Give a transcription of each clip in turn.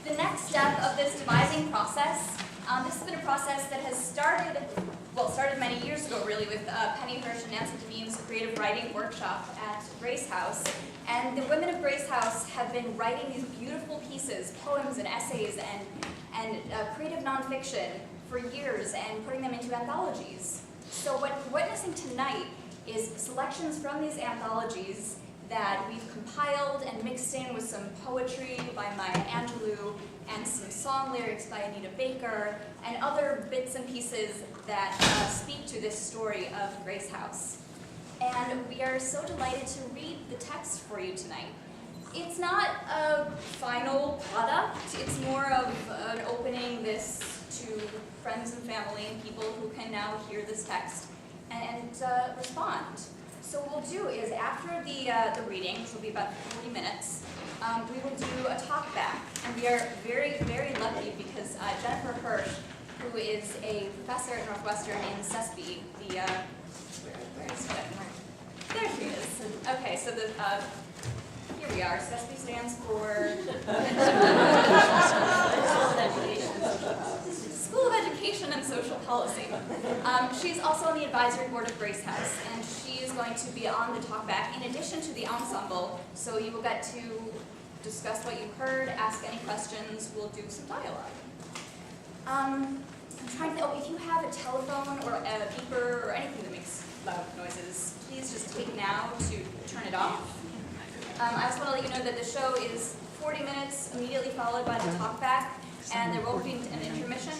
the next step of this devising process, this has been a process that has started many years ago really with Penny Hirsch and Nancy Devine's creative writing workshop at Grace House. And the women of Grace House have been writing these beautiful pieces, poems and essays and creative nonfiction for years and putting them into anthologies. So what we're witnessing tonight is selections from these anthologies that we've compiled and mixed in with some poetry by Maya Angelou and some song lyrics by Anita Baker and other bits and pieces that speak to this story of Grace House. And we are so delighted to read the text for you tonight. It's not a final product, it's more of an opening this to friends and family and people who can now hear this text and respond. So what we'll do is after the reading, which will be about 40 minutes, we will do a talk back. And we are very, very lucky because Jennifer Hirsch, who is a professor at Northwestern in CESP, where is it? There she is. Okay, so here we are. CESP stands for School of Education and Social Policy. She's also on the advisory board of Grace House, and she is going to be on the talkback in addition to the ensemble, so you will get to discuss what you heard, ask any questions, we'll do some dialogue. I'm trying to, if you have a telephone or a beeper or anything that makes loud noises, please just take now to turn it off. I also want to let you know that the show is 40 minutes immediately followed by the talkback, and there won't be an intermission.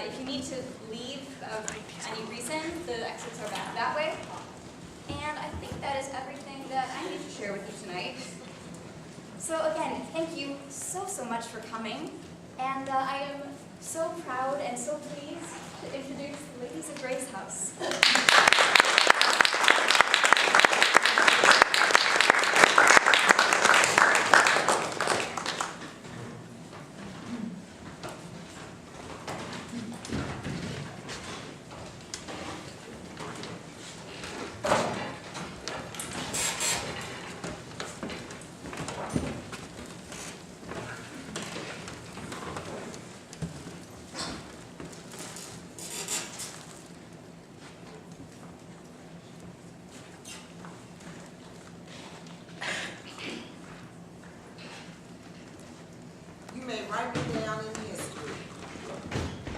If you need to leave for any reason, the exits are back that way. And I think that is everything that I need to share with you tonight. So again, thank you so much for coming. And I am so proud and so pleased to introduce the ladies of Grace House. You may write me down in history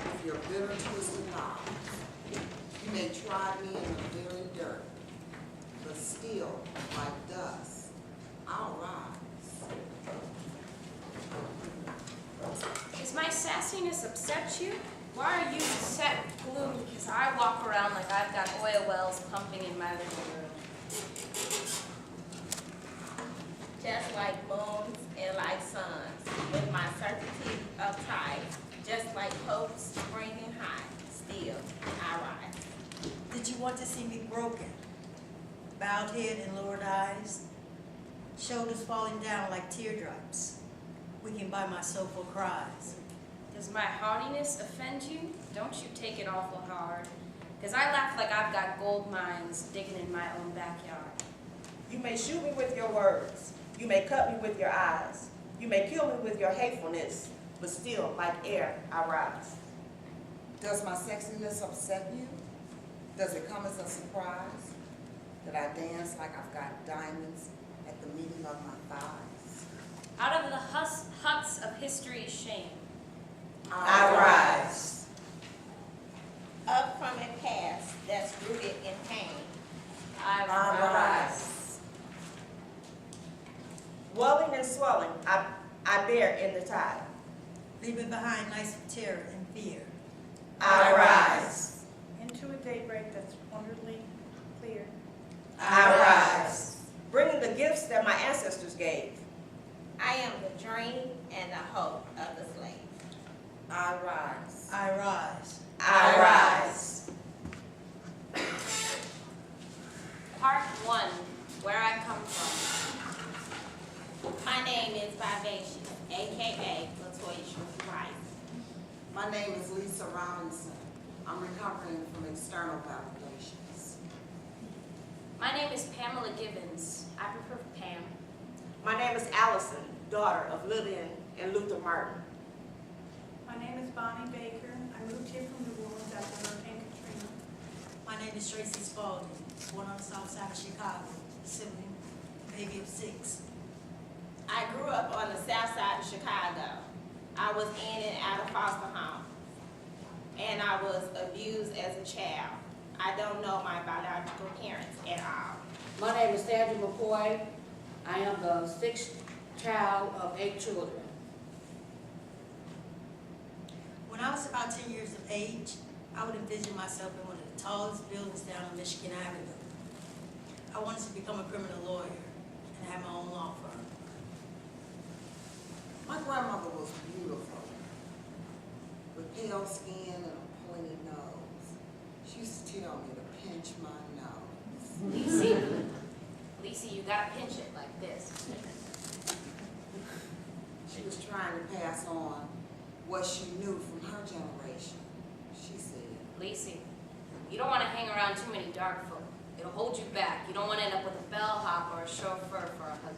with your bitter, twisted lies. You may try me in the very dirt, but still, like dust, I'll rise. Does my sassiness upset you? Why are you set gloom because I walk around like I've got oil wells pumping in my living room? Just like moons and like suns, with my certainty of tide, just like hopes springing high, still I rise. Did you want to see me broken? Bowed head and lowered eyes, shoulders falling down like teardrops, weakened by my soulful cries. Does my haughtiness offend you? Don't you take it awful hard. Because I laugh like I've got gold mines digging in my own backyard. You may shoot me with your words. You may cut me with your eyes. You may kill me with your hatefulness, but still, like air, I rise. Does my sexiness upset you? Does it come as a surprise that I dance like I've got diamonds at the meeting of my thighs? Out of the huts of history's shame, I rise. Up from a past that's rooted in pain, I rise. Welling and swelling, I bear in the tide. Leaving behind nights of terror and fear. I rise. Into a daybreak that's wonderfully clear. I rise. Bringing the gifts that my ancestors gave. I am the dream and the hope of the slave. I rise. I rise. I rise. Part 1, where I come from. My name is Vivacious, a.k.a. Latoya Rice. My name is Lisa Robinson. I'm recovering from external validations. My name is Pamela Gibbons. I prefer Pam. My name is Allison, daughter of Lillian and Luther Martin. My name is Bonnie Baker. I moved here from New Orleans after Hurricane Katrina. My name is Tracy Spalding, born on the south side of Chicago, sibling, baby of 6. I grew up on the south side of Chicago. I was in and out of foster home, and I was abused as a child. I don't know my biological parents at all. My name is Sandra McCoy. I am the 6th child of 8 children. When I was about 10 years of age, I would envision myself in one of the tallest buildings down on Michigan Avenue. I wanted to become a criminal lawyer and have my own law firm. My grandmother was beautiful, with pale skin and a pointed nose. She used to tell me to pinch my nose. Lisa, you gotta pinch it like this. She was trying to pass on what she knew from her generation, she said. Lisa, you don't wanna hang around too many dark folk. It'll hold you back. You don't wanna end up with a bellhop or a chauffeur for a husband.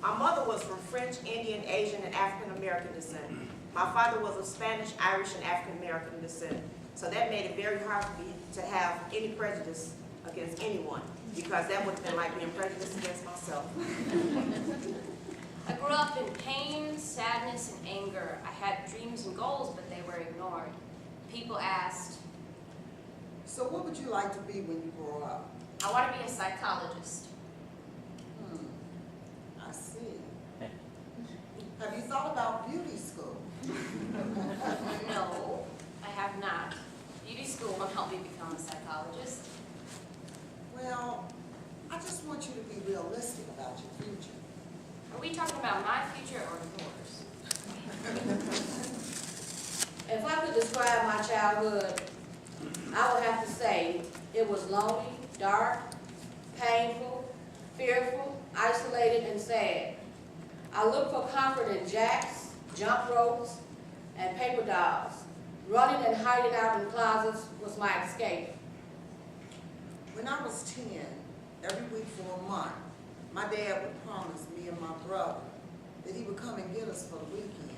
My mother was from French, Indian, Asian, and African American descent. My father was of Spanish, Irish, and African American descent. So that made it very hard for me to have any prejudice against anyone, because that would have been like being prejudiced against myself. I grew up in pain, sadness, and anger. I had dreams and goals, but they were ignored. People asked, So what would you like to be when you grow up? I want to be a psychologist. I see. Have you thought about beauty school? No, I have not. Beauty school won't help me become a psychologist. Well, I just want you to be realistic about your future. Are we talking about my future or yours? If I could describe my childhood, I would have to say it was lonely, dark, painful, fearful, isolated, and sad. I looked for comfort in jacks, jump ropes, and paper dolls. Running and hiding out in closets was my escape. When I was 10, every week for a month, my dad would promise me and my brother that he would come and get us for the weekend.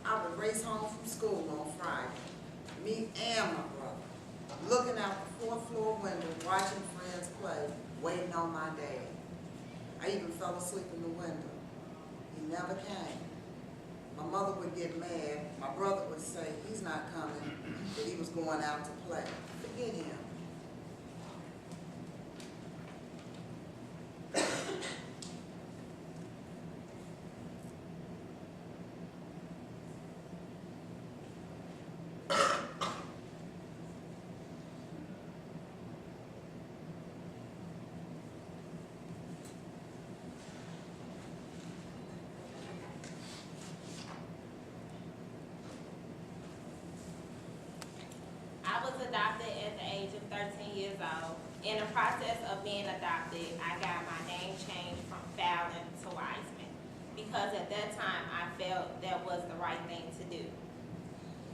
I would race home from school on Friday, me and my brother, looking out the 4th floor window, watching friends play, waiting on my dad. I even fell asleep in the window. He never came. My mother would get mad. My brother would say he's not coming, that he was going out to play. Forget him. I was adopted at the age of 13 years old. In the process of being adopted, I got my name changed from Fallon to Wiseman, because at that time I felt that was the right thing to do.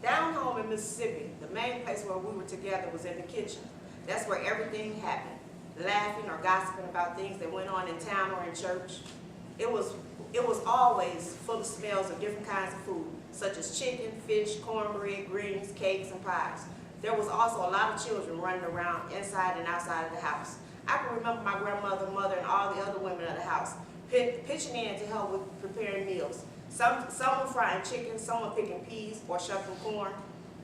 Down home in Mississippi, the main place where we were together was in the kitchen. That's where everything happened, laughing or gossiping about things that went on in town or in church. It was always full of smells of different kinds of food, such as chicken, fish, cornbread, greens, cakes, and pies. There was also a lot of children running around inside and outside of the house. I can remember my grandmother, mother, and all the other women of the house pitching in to help with preparing meals. Some were frying chicken, some were picking peas or shucking corn.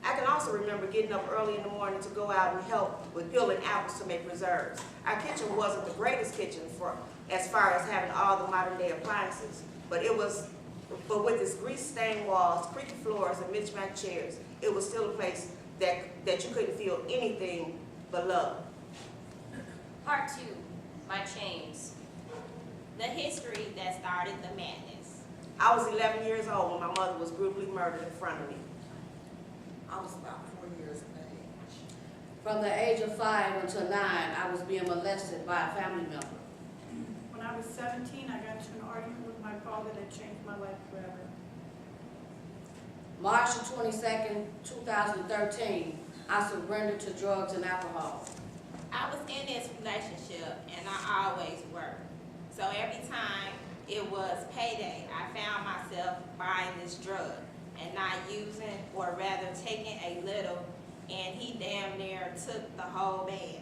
I can also remember getting up early in the morning to go out and help with peeling apples to make preserves. Our kitchen wasn't the greatest kitchen as far as having all the modern day appliances, but with its grease-stained walls, creaky floors, and mismatched chairs, it was still a place that you couldn't feel anything but love. Part 2, my chains. The history that started the madness. I was 11 years old when my mother was brutally murdered in front of me. I was about 4 years of age. From the age of 5 until 9, I was being molested by a family member. When I was 17, I got into an argument with my father that changed my life forever. March the 22nd, 2013, I surrendered to drugs and alcohol. I was in this relationship and I always worked. So every time it was payday. I found myself buying this drug and not using, or rather taking a little, and he damn near took the whole bag.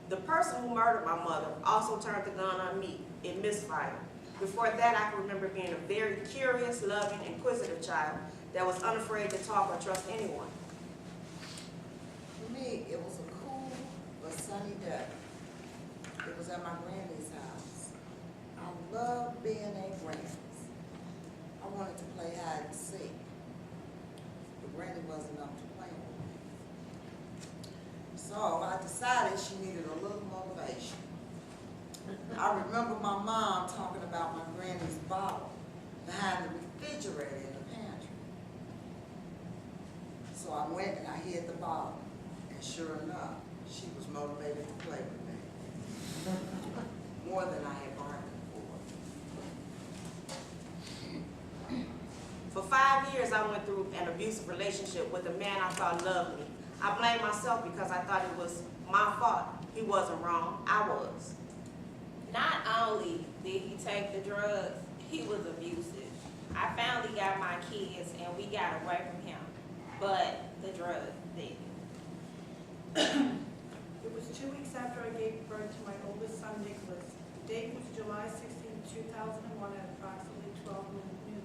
The person who murdered my mother also turned the gun on me. It misfired. Before that, I can remember being a very curious, loving, inquisitive child that was unafraid to talk or trust anyone. For me, it was a cool but sunny day. It was at my granny's house. I loved being at Granny's. I wanted to play hide and seek, but Granny wasn't up to playing with me. So I decided she needed a little motivation. I remember my mom talking about my granny's bottle behind the refrigerator in the pantry. So I went and I hid the bottle, and sure enough, she was motivated to play with me. More than I had bargained for. For 5 years, I went through an abusive relationship with a man I thought loved me. I blamed myself because I thought it was my fault. He wasn't wrong, I was. Not only did he take the drugs, he was abusive. I finally got my kids and we got away from him, but the drugs did. It was 2 weeks after I gave birth to my oldest son, Nicholas. The date was July 16, 2001 at approximately 12 noon.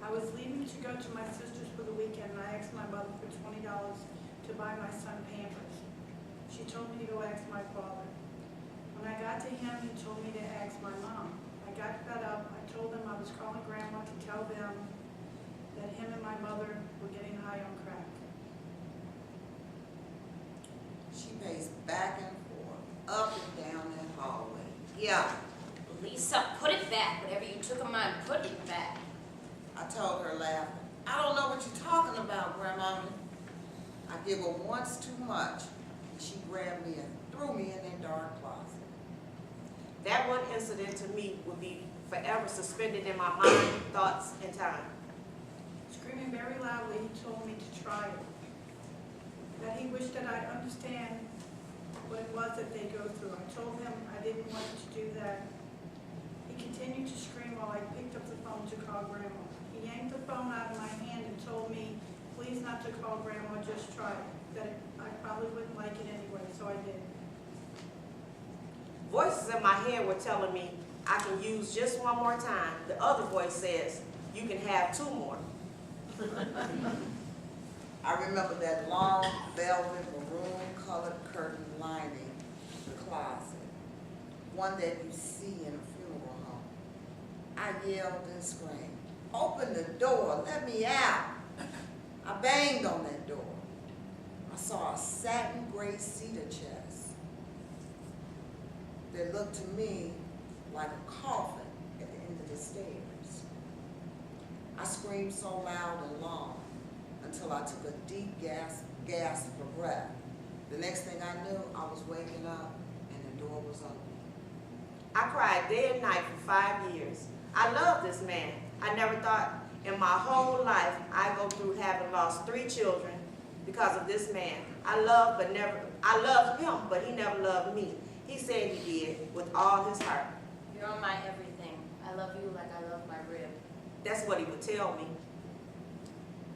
I was leaving to go to my sister's for the weekend, and I asked my mother for $20 to buy my son Pampers. She told me to go ask my father. When I got to him, he told me to ask my mom. I got fed up. I told them I was calling Grandma to tell them that him and my mother were getting high on crack. She paced back and forth, up and down that hallway. Yeah, Lisa, put it back. Whatever you took of mine, put it back. I told her laughing. I don't know what you're talking about, Grandma. I give her once too much, and she grabbed me and threw me in that dark closet. That one incident to me would be forever suspended in my mind, thoughts, and time. Screaming very loudly, he told me to try it. That he wished that I'd understand what it was that they go through. I told him I didn't want to do that. He continued to scream while I picked up the phone to call Grandma. He yanked the phone out of my hand and told me, please not to call Grandma, just try it. That I probably wouldn't like it anyway, so I did. Voices in my head were telling me I can use just one more time. The other voice says, you can have 2 more. I remember that long velvet maroon-colored curtain lining the closet, one that you see in a funeral home. I yelled and screamed, open the door, let me out. I banged on that door. I saw a satin gray cedar chest that looked to me like a coffin at the end of the stairs. I screamed so loud and long until I took a deep gasp for breath. The next thing I knew, I was waking up and the door was open. I cried day and night for 5 years. I loved this man. I never thought in my whole life I'd go through having lost 3 children because of this man. I loved him, but he never loved me. He said he did with all his heart. You're my everything. I love you like I love my rib. That's what he would tell me.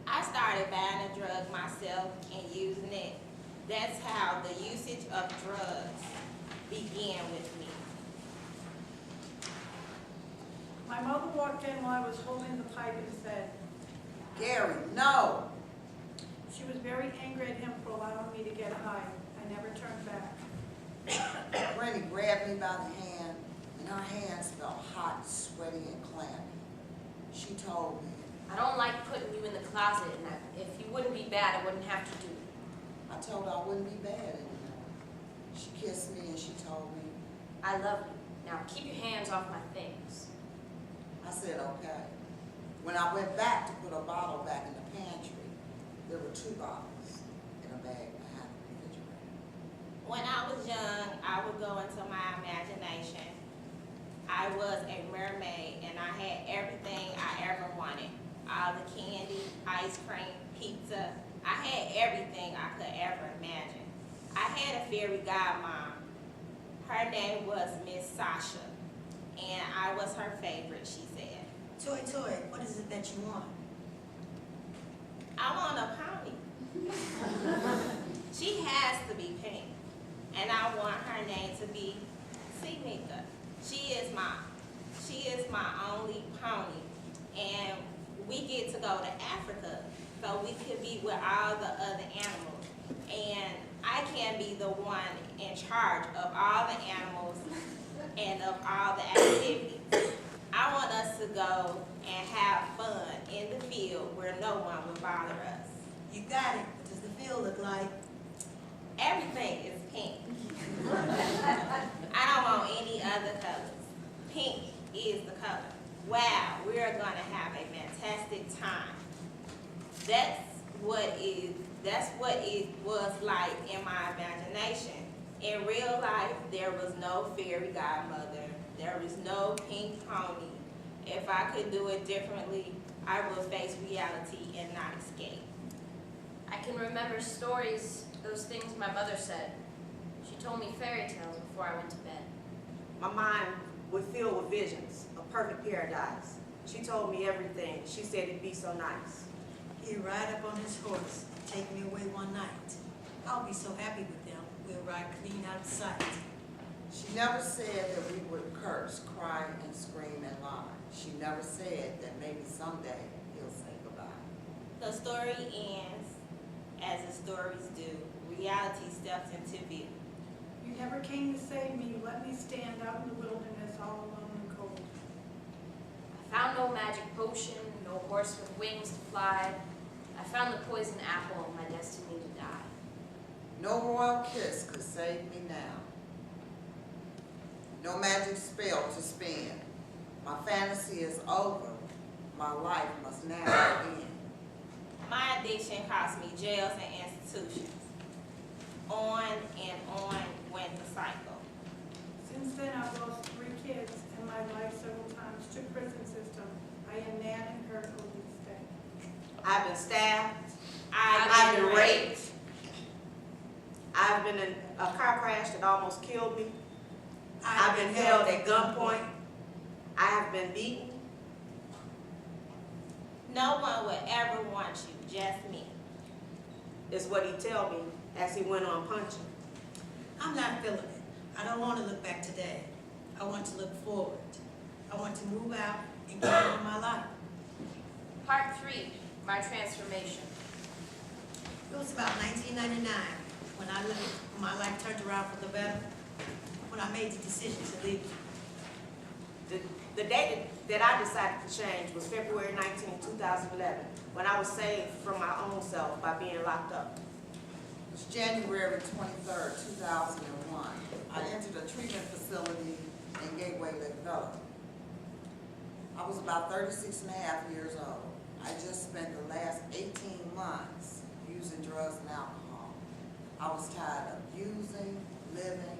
I started buying the drug myself and using it. That's how the usage of drugs began with me. My mother walked in while I was holding the pipe and said, Gary, no! she was very angry at him for allowing me to get high. I never turned back. Granny grabbed me by the hand, and her hands felt hot, sweaty, and clammy. She told me, I don't like putting you in the closet, and if you wouldn't be bad, I wouldn't have to do it. I told her I wouldn't be bad anymore. She kissed me and she told me, I love you. Now keep your hands off my things. I said, okay. When I went back to put a bottle back in the pantry, there were 2 bottles in a bag behind the refrigerator. When I was young, I would go into my imagination. I was a mermaid and I had everything I ever wanted. All the candy, ice cream, pizza. I had everything I could ever imagine. I had a fairy godmom. Her name was Miss Sasha. and I was her favorite, she said. Toy, what is it that you want? I want a pony. She has to be pink, and I want her name to be Seemika. She is my only pony, and we get to go to Africa, so we could be with all the other animals, and I can be the one in charge of all the animals and of all the activities. I want us to go and have fun in the field where no one will bother us. You got it. What does the field look like? Everything is pink. I don't want any other colors. Pink is the color. Wow, we are gonna have a fantastic time. That's what it was like in my imagination. In real life, there was no fairy godmother. There was no pink pony. If I could do it differently, I would face reality and not escape. I can remember stories, those things my mother said. She told me fairy tales before I went to bed. My mind would fill with visions of perfect paradise. She told me everything. She said it'd be so nice. He'd ride up on his horse, take me away one night. I'll be so happy with them. We'll ride clean out of sight. She never said that we would curse, cry, and scream and lie. She never said that maybe someday he'll say goodbye. The story ends as the stories do. Reality steps into view. You never came to save me. You let me stand out in the wilderness all alone and cold. I found no magic potion, no horse with wings to fly. I found the poison apple, my destiny to die. No royal kiss could save me now. No magic spell to spin. My fantasy is over. My life must now end. My addiction cost me jails and institutions. On and on went the cycle. Since then, I've lost 3 kids and my life several times to prison system. I am mad and hurt over this day. I've been stabbed. I've been raped. I've been in a car crash that almost killed me. I've been held at gunpoint. I have been beaten. No one would ever want you, just me. Is what he tell me as he went on punching. I'm not feeling it. I don't want to look back today. I want to look forward. I want to move out and get on my life. Part 3, my transformation. It was about 1999 when my life turned around for the better, when I made the decision to leave. The date that I decided to change was February 19, 2011, when I was saved from my own self by being locked up. It was January 23rd, 2001. I entered a treatment facility in Gateway Lake Villa. I was about 36 and a half years old. I just spent the last 18 months using drugs and alcohol. I was tired of using, living,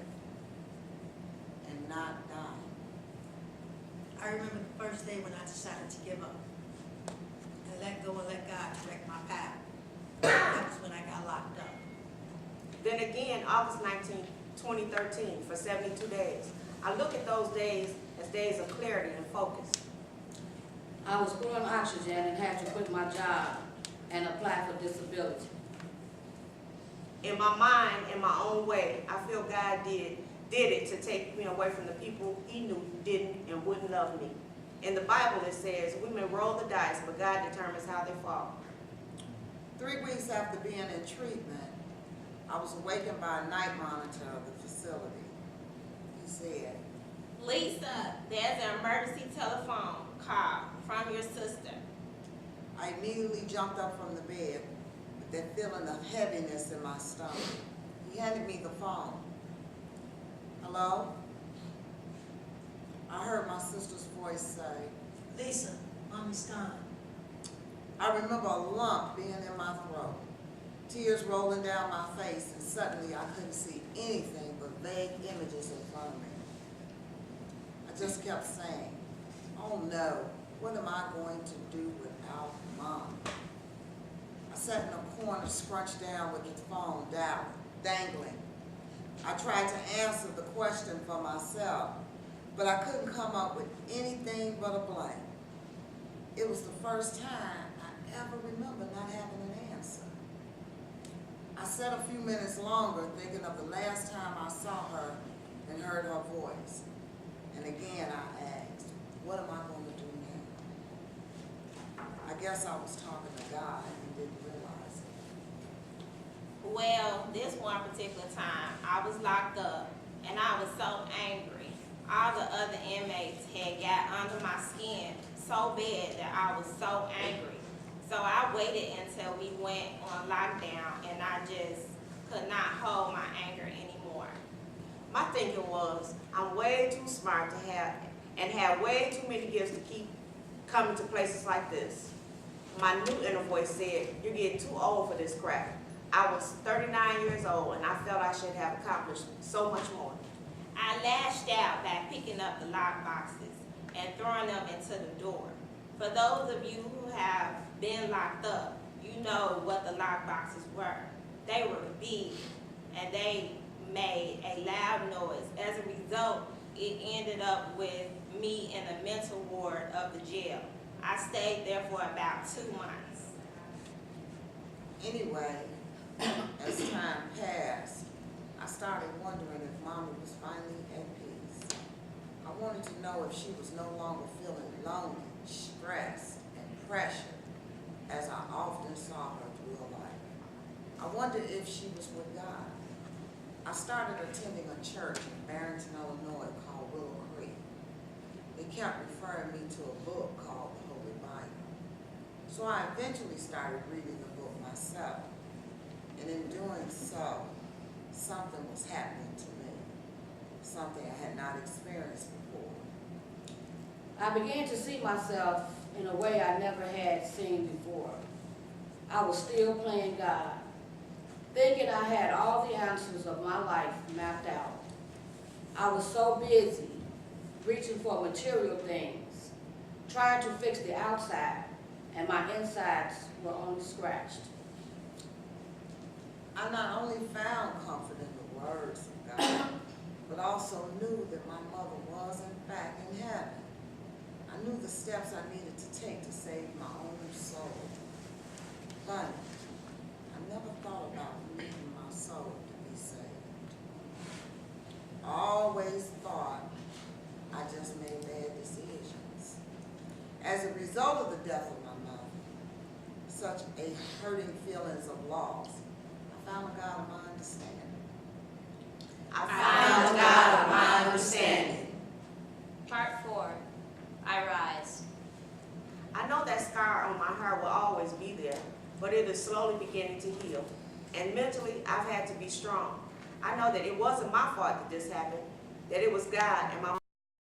and not dying. I remember the first day when I decided to give up and let go and let God direct my path. That was when I got locked up. Then again, August 19, 2013, for 72 days. I look at those days as days of clarity and focus. I was growing oxygen and had to quit my job and apply for disability. In my mind, in my own way, I feel God did it to take me away from the people he knew didn't and wouldn't love me. In the Bible it says, we may roll the dice, but God determines how they fall. 3 weeks after being in treatment, I was awakened by a night monitor of the facility. He said, Lisa, there's an emergency telephone call from your sister. I immediately jumped up from the bed with that feeling of heaviness in my stomach. He handed me the phone. Hello? I heard my sister's voice say, Lisa, Mommy's gone. I remember a lump being in my throat, tears rolling down my face, and suddenly I couldn't see anything but vague images in front of me. I just kept saying, oh no, what am I going to do without Mom? I sat in a corner, scrunched down with the phone dangling. I tried to answer the question for myself, but I couldn't come up with anything but a blank. It was the first time I ever remember not having an answer. I sat a few minutes longer thinking of the last time I saw her and heard her voice. And again I asked, what am I going to do now? I guess I was talking to God and didn't realize it. Well, this one particular time, I was locked up and I was so angry. All the other inmates had got under my skin so bad that I was so angry. So I waited until we went on lockdown and I just could not hold my anger anymore. My thinking was, I'm way too smart to have way too many gifts to keep coming to places like this. My new inner voice said, you're getting too old for this crap. I was 39 years old and I felt I should have accomplished so much more. I lashed out by picking up the lock boxes and throwing them into the door. For those of you who have been locked up, you know what the lock boxes were. They were big and they made a loud noise. As a result, it ended up with me in the mental ward of the jail. I stayed there for about 2 months. Anyway, as time passed, I started wondering if Mommy was finally at peace. I wanted to know if she was no longer feeling lonely, stressed, and pressured, as I often saw her through her life. I wondered if she was with God. I started attending a church in Barrington, Illinois called Willow Creek. They kept referring me to a book called the Holy Bible. So I eventually started reading the book myself. And in doing so, something was happening to me, something I had not experienced before. I began to see myself in a way I never had seen before. I was still playing God, thinking I had all the answers of my life mapped out. I was so busy reaching for material things, trying to fix the outside, and my insides were only scratched. I not only found comfort in the words of God, but also knew that my mother was in fact in heaven. I knew the steps I needed to take to save my own soul. Funny, I never thought about leaving my soul to be saved. I always thought I just made bad decisions. As a result of the death of my mother, such a hurting feelings of loss, I found a God of my understanding. I found the God of my understanding. Part 4, I rise. I know that scar on my heart will always be there, but it is slowly beginning to heal. And mentally, I've had to be strong. I know that it wasn't my fault that this happened, that it was God and my